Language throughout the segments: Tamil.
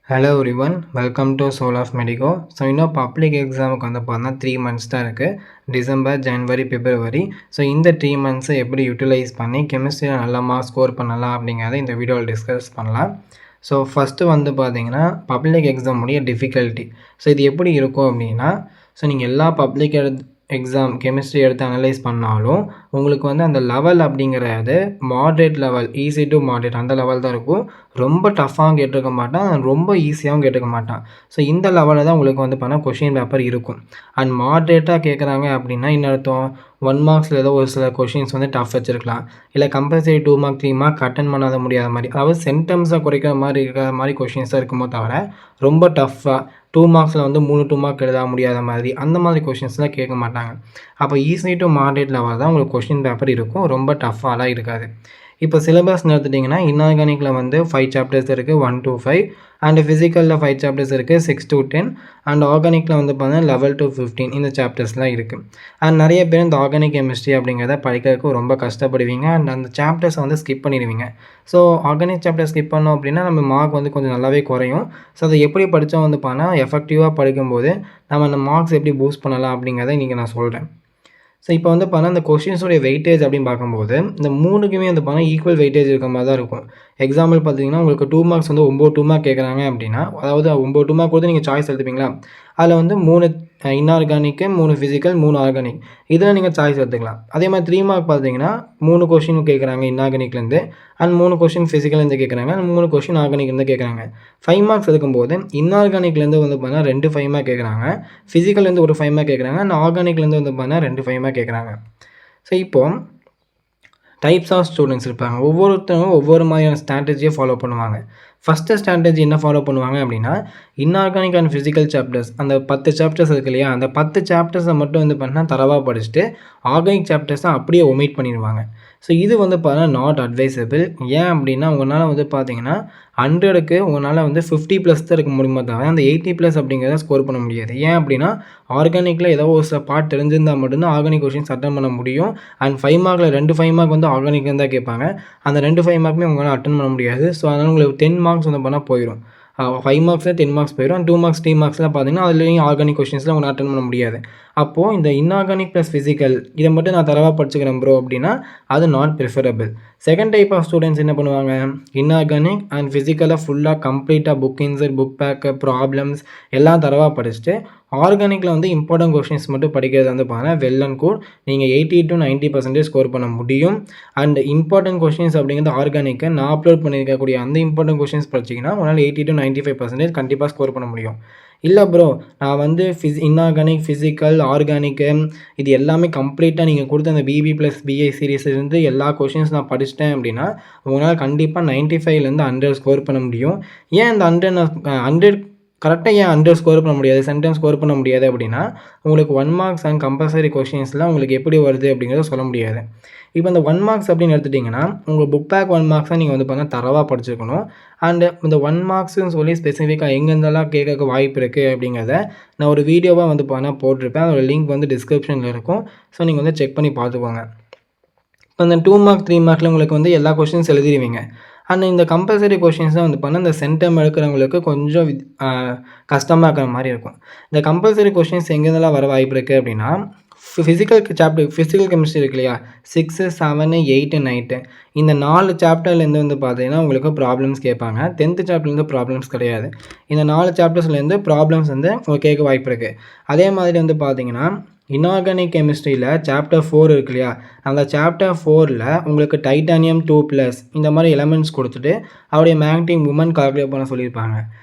Hello everyone, welcome to soul of medico. So இன்னும் பப்ளிக் எக்ஸாமுக்கு வந்து பார்த்தா 3 மந்த்ஸ் தான் இருக்குது. டிசம்பர், ஜனவரி, பிப்ரவரி. ஸோ இந்த 3 மந்த்ஸை எப்படி யூட்டிலைஸ் பண்ணி கெமிஸ்ட்ரியில் நல்ல மார்க் ஸ்கோர் பண்ணலாம் அப்படிங்கிறத இந்த வீடியோவில் டிஸ்கஸ் பண்ணலாம். ஸோ ஃபஸ்ட்டு வந்து பார்த்தீங்கன்னா பப்ளிக் எக்ஸாமுடைய டிஃபிகல்ட்டி. ஸோ இது எப்படி இருக்கும் அப்படின்னா, ஸோ நீங்கள் எல்லா பப்ளிக் எக்ஸாம் கெமிஸ்ட்ரி எடுத்து அனலைஸ் பண்ணாலும் உங்களுக்கு வந்து அந்த லெவல் அப்படிங்கிறது moderate level, easy to moderate அந்த லெவல் தான் இருக்கும். ரொம்ப டஃப்பாகவும் கேட்டிருக்க மாட்டான், ரொம்ப ஈஸியாகவும் கேட்டிருக்க மாட்டான். ஸோ இந்த லெவலில் தான் உங்களுக்கு வந்து பார்த்தா கொஷின் பேப்பர் இருக்கும். அண்ட் மாட்ரேட்டாக கேட்குறாங்க அப்படின்னா என்ன அர்த்தம்? 1 மார்க்ஸில் ஏதோ ஒரு சில கொஷின்ஸ் வந்து டஃப் வச்சுருக்கலாம். இல்லை கம்பல்சரி 2 மார்க் 3 மார்க் அட்டன் பண்ணாத முடியாத மாதிரி, அதாவது சென்டெம்ஸை குறைக்கிற மாதிரி இருக்கிற மாதிரி கொஷின்ஸ் தான் இருக்குமோ தவிர ரொம்ப டஃப்பாக 2 மார்க்ஸில் வந்து 2 மார்க் எழுத முடியாத மாதிரி அந்த மாதிரி கொஷின்ஸ்லாம் கேட்க மாட்டாங்க. அப்போ ஈஸி டு மாட்ரேட் லெவல் தான் உங்களுக்கு கொஷின் பேப்பர் இருக்கும், ரொம்ப டஃப்பாலாம் இருக்காது. இப்போ சிலபஸ்ன்னு எடுத்துட்டிங்கன்னா இன்ஆர்கானிக்கில் வந்து 5 சாப்டர்ஸ் இருக்குது, 1 to 5. அண்ட் ஃபிசிக்கலில் 5 சாப்டர்ஸ் இருக்குது, 6 to 10. அண்ட் ஆர்கானிக்கில் வந்து பார்த்தீங்கன்னா 11 to 15 இந்த சாப்டர்ஸ்லாம் இருக்குது. அண்ட் நிறைய பேர் இந்த ஆர்கானிக் கெமிஸ்ட்ரி அப்படிங்கிறத படிக்கிறதுக்கு ரொம்ப கஷ்டப்படுவீங்க. அண்ட் அந்த சாப்டர்ஸை வந்து ஸ்கிப் பண்ணிடுவீங்க. ஸோ ஆர்கானிக் சாப்டர் ஸ்கிப் பண்ணோம் அப்படின்னா நம்ம மார்க் வந்து கொஞ்சம் நல்லாவே குறையும். ஸோ அதை எப்படி படித்தோம் வந்து பார்த்தா எஃபெக்டிவாக படிக்கும்போது நம்ம அந்த மார்க்ஸ் எப்படி பூஸ்ட் பண்ணலாம் அப்படிங்கிறத இன்றைக்கி நான் சொல்கிறேன். ஸோ இப்போ வந்து பார்த்தா இந்த கொஷின்ஸோடைய வெயிட்டேஜ் அப்படின்னு பார்க்கும்போது இந்த 3க்குமே வந்து பார்த்தா ஈக்குவல் வெயிட்டேஜ் இருக்க மாதிரி தான் இருக்கும். எக்ஸாம்பிள் பார்த்தீங்கன்னா உங்களுக்கு 2 மார்க்ஸ் வந்து 9 2 மார்க் கேட்குறாங்க அப்படின்னா, அதாவது 9 2 மார்க் கொடுத்து நீங்கள் சாய்ஸ் எடுத்துப்பீங்களா? அதில் வந்து 3 இன்ஆர்கானிக்கு, 3 ஃபிசிக்கல், 3 ஆர்கானிக் இதில் நீங்கள் சாய்ஸ் எடுத்துக்கலாம். அதே மாதிரி 3 மார்க் பார்த்தீங்கன்னா 3 கொஷின் கேட்குறாங்க இன்ஆர்கானிக்லேருந்து, அண்ட் 3 கொஷின் ஃபிசிக்கல்லேருந்து கேட்குறாங்க, அண்ட் 3 கொஷின் ஆர்கானிக்லேருந்து கேட்குறாங்க. 5 மார்க்ஸ் எடுக்கும்போது இன்ஆர்கானிக்லேருந்து வந்து பார்த்தீங்கன்னா 2 5 மார்க் கேட்குறாங்க, ஃபிசிக்கல்லேருந்து ஒரு 5 மார்க் கேட்குறாங்க, அண்ட் ஆர்கானிக்லேருந்து வந்து பார்த்தீங்கன்னா 2 5 மார்க் கேட்குறாங்க. ஸோ இப்போது டைப்ஸ் ஆஃப் ஸ்டூடெண்ட்ஸ் இருப்பாங்க. ஒவ்வொருத்தரும் ஒவ்வொரு மாதிரியான ஸ்ட்ராட்டஜியை ஃபாலோ பண்ணுவாங்க. ஃபஸ்ட்டு ஸ்ட்ராட்டஜி என்ன ஃபாலோ பண்ணுவாங்க அப்படின்னா, இன்ஆர்கானிக் அண்ட் ஃபிசிக்கல் சாப்டர்ஸ் அந்த 10 சாப்டர்ஸ் இருக்கு இல்லையா, அந்த 10 சாப்டர்ஸை மட்டும் வந்து பார்த்தீங்கன்னா தரவாக படிச்சுட்டு ஆர்கானிக் சாப்டர்ஸை அப்படியே ஒமிட் பண்ணிடுவாங்க. ஸோ இது வந்து பார்த்தீங்கன்னா நாட் அட்வைசபிள். ஏன் அப்படின்னா உங்களால் வந்து பார்த்தீங்கன்னா 100க்கு உங்களால் வந்து 50+ தான் இருக்க முடியுமா தவிர அந்த 80+ அப்படிங்கிறத ஸ்கோர் பண்ண முடியாது. ஏன் அப்படின்னா ஆர்கானிக்கில் ஏதோ ஒரு சில பார்ட் தெரிஞ்சிருந்தால் மட்டும்தான் ஆர்கானிக் கொஷின்ஸ் அட்டன் பண்ண முடியும். அண்ட் 5 மார்க்கில் 2 5 மார்க் வந்து ஆர்கானிக் தான் கேட்பாங்க. அந்த 2 5 மார்க்குமே உங்களால் அட்டன் பண்ண முடியாது. ஸோ அதனால் உங்களுக்கு 10 மார்க்ஸ் வந்து பண்ணால் போயிடும். 5 மார்க்ஸில் 10 மார்க்ஸ் போயிடும். அண்ட் 2 மார்க்ஸ் 3 மார்க்ஸில் பார்த்தீங்கன்னா அதுலேயும் ஆர்கானிக் கொஷின்ஸில் உங்களால் அட்டன் பண்ண முடியாது. அப்போது இந்த இன்ஆர்கானிக் ப்ளஸ் ஃபிசிக்கல் இதை மட்டும் நான் தரவாக படிச்சுக்கிறேன் ப்ரோ அப்படின்னா அது not preferable. Second type of students என்ன பண்ணுவாங்க, இன்ஆர்கானிக் அண்ட் ஃபிசிக்கலை ஃபுல்லாக கம்ப்ளீட்டாக book insert, book backup, problems எல்லாம் தரவாக படிச்சுட்டு ஆர்கானிக்கில் வந்து இம்பார்ட்டன்ட் கொஷின்ஸ் மட்டும் படிக்கிறது வந்து பார்த்தீங்கன்னா வெல் அண்ட் குட். நீங்கள் 80 to 90% ஸ்கோர் பண்ண முடியும். அண்ட் இம்பார்ட்டன்ட் கொஷின்ஸ் அப்படிங்கிறது ஆர்கானிக்கை நான் அப்லோட் பண்ணியிருக்கக்கூடிய அந்த இம்பார்ட்டன்ட் கொஷின்ஸ் படிச்சிங்கன்னா உங்களால் 80 to 95% கண்டிப்பாக ஸ்கோர் பண்ண முடியும். இல்லை ப்ரோ நான் வந்து இன்ஆர்கானிக், ஃபிசிக்கல், ஆர்கானிக்கு இது எல்லாமே கம்ப்ளீட்டாக நீங்கள் கொடுத்த அந்த பிபி ப்ளஸ் பிஐ சீரீஸ்லேருந்து எல்லா கொஷின்ஸ் நான் படிச்சிட்டேன் அப்படின்னா உங்களால் கண்டிப்பாக 95லேருந்து 100 ஸ்கோர் பண்ண முடியும். ஏன் இந்த 100 கரெக்டாக ஏன் 100 ஸ்கோர் பண்ண முடியாது, சென்டென்ஸ் ஸ்கோர் பண்ண முடியாது அப்படின்னா உங்களுக்கு 1 மார்க்ஸ் அண்ட் கம்பல்சரி கொஷின்ஸ்லாம் உங்களுக்கு எப்படி வருது அப்படிங்கிறத சொல்ல முடியாது. இப்போ இந்த 1 மார்க்ஸ் அப்படின்னு எடுத்துட்டிங்கன்னா உங்கள் புக் பேக் 1 மார்க்ஸாக நீங்கள் வந்து பார்த்தீங்கன்னா தரவாக படிச்சிருக்கணும். அண்டு இந்த 1 மார்க்ஸ்ன்னு சொல்லி ஸ்பெசிஃபிக்காக எங்கெந்தெல்லாம் கேட்க வாய்ப்பு இருக்குது அப்படிங்கிறத நான் ஒரு வீடியோவாக வந்து பார்த்தீங்கன்னா போட்டிருப்பேன். அதோட லிங்க் வந்து டிஸ்கிரிப்ஷனில் இருக்கும். ஸோ நீங்கள் வந்து செக் பண்ணி பார்த்துக்கோங்க. இப்போ இந்த 2 மார்க் 3 மார்க்கில் உங்களுக்கு வந்து எல்லா கொஷின்ஸ் எழுதிடுவீங்க. அண்ட் இந்த கம்பல்சரி கொஷின்ஸ் தான் வந்து பார்த்தீங்கன்னா இந்த சென்டம் எடுக்கிறவங்களுக்கு கொஞ்சம் கஷ்டமாக இருக்கிற மாதிரி இருக்கும். இந்த கம்பல்சரி கொஷின்ஸ் எங்கேருந்தெல்லாம் வர வாய்ப்பு இருக்குது அப்படின்னா ஃபிசிக்கல் கெமிஸ்ட்ரி இருக்கு இல்லையா, 6 7 8 9 இந்த 4 சாப்டர்லேருந்து வந்து பார்த்தீங்கன்னா உங்களுக்கு ப்ராப்ளம்ஸ் கேட்பாங்க. 10th சாப்டர்லேருந்து ப்ராப்ளம்ஸ் கிடையாது. இந்த 4 சாப்டர்ஸ்லேருந்து ப்ராப்ளம்ஸ் வந்து உங்களுக்கு கேட்க வாய்ப்பு இருக்குது. அதே மாதிரி வந்து பார்த்தீங்கன்னா இன்ஆர்கானிக் கெமிஸ்ட்ரியில் சாப்டர் 4 இருக்கு இல்லையா, அந்த சாப்டர் 4ல் உங்களுக்கு டைட்டானியம் 2+ இந்த மாதிரி எலமெண்ட்ஸ் கொடுத்துட்டு அவருடைய மேக்னெட்டிக் மூமெண்ட் கால்குலேட் பண்ண சொல்லியிருப்பாங்க.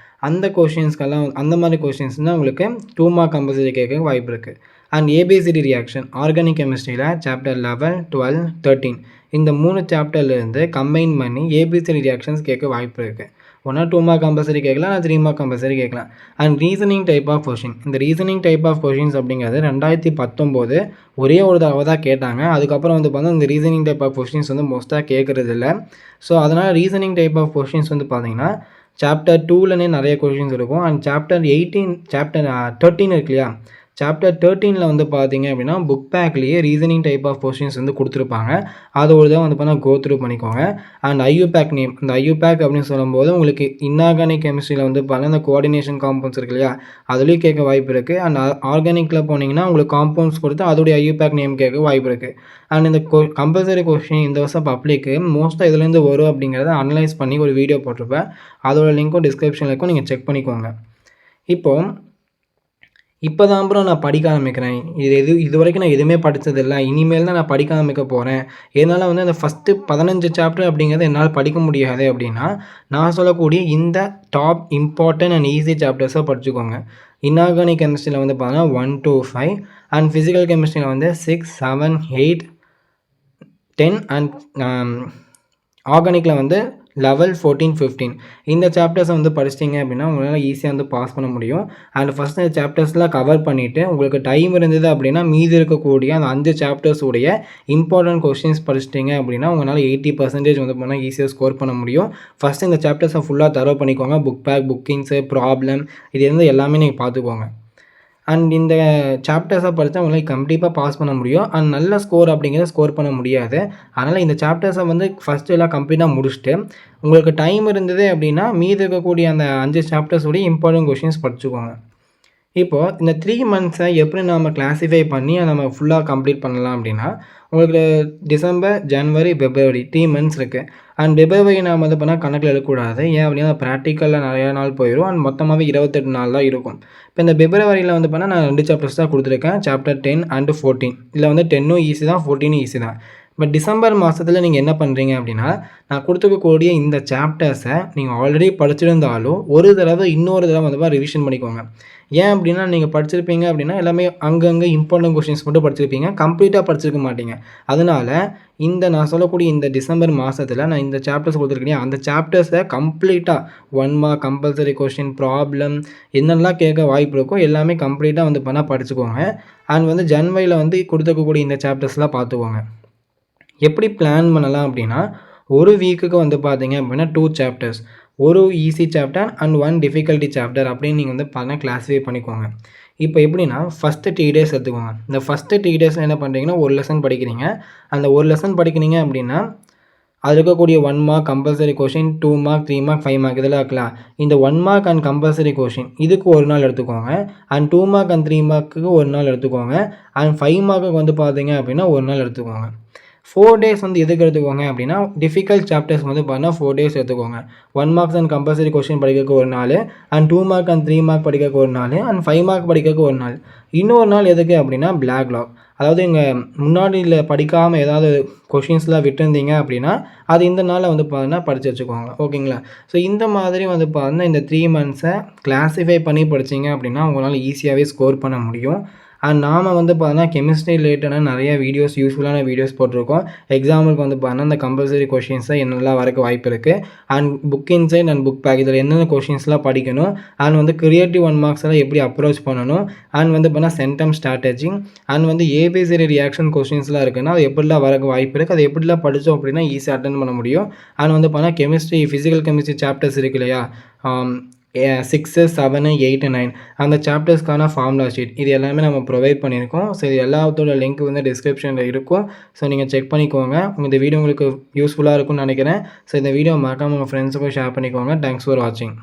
அந்த கொஷின்ஸ்க்கெல்லாம் அந்த மாதிரி கொஷின்ஸ் தான் உங்களுக்கு 2 மார்க் கம்பல்சரி கேட்க வாய்ப்பு இருக்குது. அண்ட் ஏபிசிடி ரியாக்ஷன் ஆர்கானிக் கெமிஸ்ட்ரியில் சாப்டர் 11 12 13 இந்த 3 சாப்டர்லேருந்து கம்பைன் பண்ணி ஏபிசிடி ரியாக்ஷன்ஸ் கேட்க வாய்ப்பு இருக்குது. ஒன்றா 2 மார்க் கம்பல்சரி கேட்கலாம், 3 மார்க் கம்பல்சரி கேட்கலாம். And reasoning type of question, இந்த ரீசனிங் டைப் ஆஃப் கொஷின்ஸ் அப்படிங்கிறது 2019 ஒரே ஒரு தடவை தான் கேட்டாங்க. அதுக்கப்புறம் வந்து பார்த்தா இந்த ரீசனிங் டைப் ஆஃப் கொஷின்ஸ் வந்து மோஸ்ட்டாக கேட்குறது இல்லை. ஸோ அதனால் ரீசனிங் டைப் ஆஃப் கொஷின்ஸ் வந்து பார்த்தீங்கன்னா சாப்டர் 2லனே நிறைய கொஷின்ஸ் இருக்கும். அண்ட் சாப்டர் 13 இருக்கு இல்லையா, சாப்டர் 13ல் வந்து பார்த்தீங்க அப்படின்னா புக் பேக்லேயே ரீசனிங் டைப் ஆஃப் கொஸ்டின்ஸ் வந்து கொடுத்துருப்பாங்க. அது ஒரு தடவை வந்து பார்த்தீங்கன்னா கோ த்ரூ பண்ணிக்கோங்க. அண்ட் ஐயூபேக் நேம், இந்த ஐயூபேக் அப்படின்னு சொல்லும்போது உங்களுக்கு இன்ஆர்கானிக் கெமிஸ்ட்ரியில் வந்து பார்த்தீங்கன்னா இந்த கோஆர்டினேஷன் காம்பவுண்ட்ஸ் இருக்கு இல்லையா, அதுலேயும் கேட்க வாய்ப்பு இருக்குது. அண்ட் ஆர்கானிக்கில் போனீங்கன்னா உங்களுக்கு காம்பவுண்ட்ஸ் கொடுத்து அதோடைய ஐயூபேக் நேம் கேட்க வாய்ப்பு இருக்குது. அண்ட் இந்த கம்பல்சரி கொஸ்டின் இந்த வருஷம் பப்ளிக்கு மோஸ்ட்டாக இதுலேருந்து வரும் அப்படிங்கிறத அனலைஸ் பண்ணி ஒரு வீடியோ போட்டிருப்பேன். அதோட லிங்க்கும் டிஸ்கிரிப்ஷனில் இருக்கும், நீங்கள் செக் பண்ணிக்கோங்க. இப்போ தான் ப்ரோ நான் படிக்க ஆரம்பிக்கிறேன். இது வரைக்கும் நான் எதுவுமே படித்ததில்ல. இனிமேல் தான் நான் படிக்க ஆரம்பிக்க போகிறேன். என்னால் வந்து அந்த ஃபஸ்ட்டு 15 சாப்டர் அப்படிங்கிறத என்னால் படிக்க முடியாது அப்படின்னா, நான் சொல்லக்கூடிய இந்த டாப் இம்பார்ட்டன்ட் அண்ட் ஈஸி சாப்டர்ஸை படிச்சுக்கோங்க. இன்ஆர்கானிக் கெமிஸ்ட்ரியில் வந்து பார்த்தீங்கன்னா 1 to 5 அண்ட் ஃபிசிக்கல் கெமிஸ்ட்ரியில் வந்து 6, 7, 8, 10 அண்ட் ஆர்கானிக்கில் வந்து 11, 14, 15 இந்த சாப்டர்ஸை வந்து படிச்சிட்டிங்க அப்படின்னா உங்களால் ஈஸியாக வந்து பாஸ் பண்ண முடியும். அண்ட் ஃபஸ்ட்டு இந்த சாப்டர்ஸ்லாம் கவர் பண்ணிவிட்டு உங்களுக்கு டைம் இருந்தது அப்படின்னா மீதி இருக்கக்கூடிய அந்த 5 சாப்டர்ஸ் உடைய இம்பார்ட்டன்ட் கொஸ்டின்ஸ் படிச்சிட்டிங்க அப்படின்னா உங்களால் 80% வந்து போனால் ஈஸியாக ஸ்கோர் பண்ண முடியும். ஃபஸ்ட்டு இந்த சாப்டர்ஸை ஃபுல்லாக தரவு பண்ணிக்கோங்க. புக் பேக், புக்கிங்ஸு, ப்ராப்ளம் இது இருந்து எல்லாமே நீங்கள் பார்த்துக்கோங்க. அண்ட் இந்த சாப்டர்ஸை படித்தா உங்களால் கண்டிப்பாக பாஸ் பண்ண முடியும். அண்ட் நல்ல ஸ்கோர் அப்படிங்கிறத ஸ்கோர் பண்ண முடியாது. அதனால் இந்த சாப்டர்ஸை வந்து ஃபஸ்ட்டு எல்லாம் கம்ப்ளீட்டாக முடிச்சுட்டு உங்களுக்கு டைம் இருந்தது அப்படின்னா மீதி இருக்கக்கூடிய அந்த 5 சாப்டர்ஸோடைய இம்பார்ட்டன்ட் கொஸ்டின்ஸ் படிச்சுக்கோங்க. இப்போது இந்த 3 மந்த்ஸை எப்படி நம்ம கிளாஸிஃபை பண்ணி நம்ம ஃபுல்லாக கம்ப்ளீட் பண்ணலாம் அப்படின்னா, உங்களுக்கு டிசம்பர், ஜனவரி, பிப்ரவரி 3 மந்த்ஸ் இருக்குது. அண்ட் பிப்ரவரி நாம் வந்து பண்ணால் கணக்கில் எடுக்கக்கூடாது. ஏன் அப்படின்னா ப்ராக்டிக்கலில் நிறையா நாள் போயிடும். அண்ட் மொத்தமாகவே 28 நாள் தான் இருக்கும். இப்போ இந்த பிப்ரவரியில் வந்து பண்ணால் நான் 2 சாப்டர்ஸ் தான் கொடுத்துருக்கேன். Chapter 10 and 14. இதில் வந்து 10ம் ஈஸி தான், 14ம் ஈஸி தான். பட் டிசம்பர் மாதத்தில் நீங்கள் என்ன பண்ணுறீங்க அப்படின்னா, நான் கொடுத்துருக்கக்கூடிய இந்த சாப்டர்ஸை நீங்கள் ஆல்ரெடி படிச்சிருந்தாலும் இன்னொரு தடவை வந்து ரிவிஷன் பண்ணிக்கோங்க. ஏன் அப்படின்னா நீங்கள் படிச்சிருப்பீங்க அப்படின்னா எல்லாமே அங்கங்கே இம்பார்ட்டன்ட் கொஸ்டின்ஸ் மட்டும் படிச்சிருப்பீங்க, கம்ப்ளீட்டாக படிச்சிருக்க மாட்டீங்க. அதனால் நான் சொல்லக்கூடிய இந்த டிசம்பர் மாதத்தில் நான் இந்த சாப்டர்ஸ் கொடுத்துருக்கேன், அந்த சாப்டர்ஸை கம்ப்ளீட்டாக 1 மார்க் கம்பல்சரி கொஸ்டின், ப்ராப்ளம் என்னெல்லாம் கேட்க வாய்ப்பு இருக்கோ எல்லாமே கம்ப்ளீட்டாக வந்து பண்ணால் படிச்சுக்கோங்க. அண்ட் வந்து ஜனவரியில் வந்து கொடுத்துருக்கக்கூடிய இந்த சாப்டர்ஸ்லாம் பார்த்துக்கோங்க. எப்படி பிளான் பண்ணலாம் அப்படின்னா, ஒரு வீக்குக்கு வந்து பார்த்தீங்க அப்படின்னா 2 சாப்டர்ஸ், ஒரு easy chapter and 1 difficulty chapter அப்படின்னு நீங்கள் வந்து பார்த்தீங்கன்னா கிளாஸிஃபை பண்ணிக்கோங்க. இப்போ எப்படின்னா ஃபஸ்ட்டு 3 டேஸ் எடுத்துக்கோங்க. இந்த ஃபஸ்ட்டு 3 டேஸில் என்ன பண்ணுறீங்கன்னா ஒரு லெசன் படிக்கிறீங்க. அந்த ஒரு லெசன் படிக்கிறீங்க அப்படின்னா அதில் இருக்கக்கூடிய 1 mark compulsory question, 2 mark, 3 mark, 5 mark இதெல்லாம் இருக்கலாம். இந்த 1 மார்க் அண்ட் கம்பல்சரி கொஷின் இதுக்கு ஒரு நாள் எடுத்துக்கோங்க. அண்ட் 2 மார்க் அண்ட் 3 மார்க்குக்கு ஒரு நாள் எடுத்துக்கோங்க. அண்ட் 5 மார்க்குக்கு வந்து பார்த்தீங்க அப்படின்னா ஒரு நாள் எடுத்துக்கோங்க. 4 டேஸ் வந்து எதுக்கு எடுத்துக்கோங்க அப்படின்னா டிஃபிகல்ட் சாப்டர்ஸ் வந்து பார்த்தீங்கன்னா 4 டேஸ் எடுத்துக்கோங்க. 1 மார்க்ஸ் அண்ட் கம்பல்சரி கொஸ்டின் படிக்கிறதுக்கு ஒரு நாள், அண்ட் 2 மார்க் அண்ட் 3 மார்க் படிக்கிறதுக்கு ஒரு நாள், அண்ட் 5 மார்க் படிக்கிறதுக்கு ஒரு நாள். இன்னொரு நாள் எதுக்கு அப்படின்னா பிளாக் லாக். அதாவது இங்கே முன்னாடியில் படிக்காமல் ஏதாவது கொஷின்ஸ்லாம் விட்டுருந்தீங்க அப்படின்னா அது இந்த நாளில் வந்து பார்த்தீங்கன்னா படித்து வச்சுக்கோங்க. ஓகேங்களா? ஸோ இந்த மாதிரி வந்து பார்த்தீங்கன்னா இந்த 3 மந்த்ஸை கிளாஸிஃபை பண்ணி படிச்சிங்க அப்படின்னா உங்களால் ஈஸியாகவே ஸ்கோர் பண்ண முடியும். அண்ட் நாம் வந்து பார்த்தீங்கன்னா கெமிஸ்ட்ரி ரிலேட்டடான நிறைய வீடியோஸ், யூஸ்ஃபுல்லான வீடியோஸ் போட்டிருக்கோம். எக்ஸாம்பிளுக்கு வந்து பார்த்தீங்கன்னா இந்த கம்பல்சரி கொஷின்ஸை என்னெல்லாம் வரக்கு வாய்ப்பு இருக்குது, and book inside and book back இதில் என்னென்ன கொஷின்ஸ்லாம் படிக்கணும், அண்ட் வந்து கிரியேட்டிவ் 1 மார்க்ஸ் எல்லாம் எப்படி அப்ரோச் பண்ணணும், அண்ட் வந்து பார்த்தீங்கன்னா சென்டம் ஸ்ட்ராட்டஜி, அண்ட் வந்து ஏபிசிடி ரியாக்ஷன் கொஷின்ஸ்லாம் இருக்குன்னா அது எப்படிலாம் வரக்கு வாய்ப்பு இருக்குது, அது எப்படிலாம் படித்தோம் அப்படின்னா ஈஸியாக அட்டன் பண்ண முடியும். அண்ட் வந்து பார்த்தீங்கன்னா ஃபிசிக்கல் கெமிஸ்ட்ரி சாப்டர்ஸ் இருக்கு இல்லையா, 6, 7, 8, 9 அந்த சாப்டர்ஸ்க்கான ஃபார்முலா ஷீட் இது எல்லாமே நம்ம ப்ரொவைட் பண்ணியிருக்கோம். ஸோ இது எல்லாத்தோட லிங்க் வந்து டிஸ்கிரிப்ஷனில் இருக்கும். ஸோ நீங்கள் செக் பண்ணிக்கோங்க. இந்த வீடியோ உங்களுக்கு யூஸ்ஃபுல்லாக இருக்கும்னு நினைக்கிறேன். ஸோ இந்த வீடியோ மறக்காமல் உங்கள் ஃப்ரெண்ட்ஸுக்கும் ஷேர் பண்ணிக்கோங்க. தேங்க்ஸ் ஃபார் வாட்சிங்.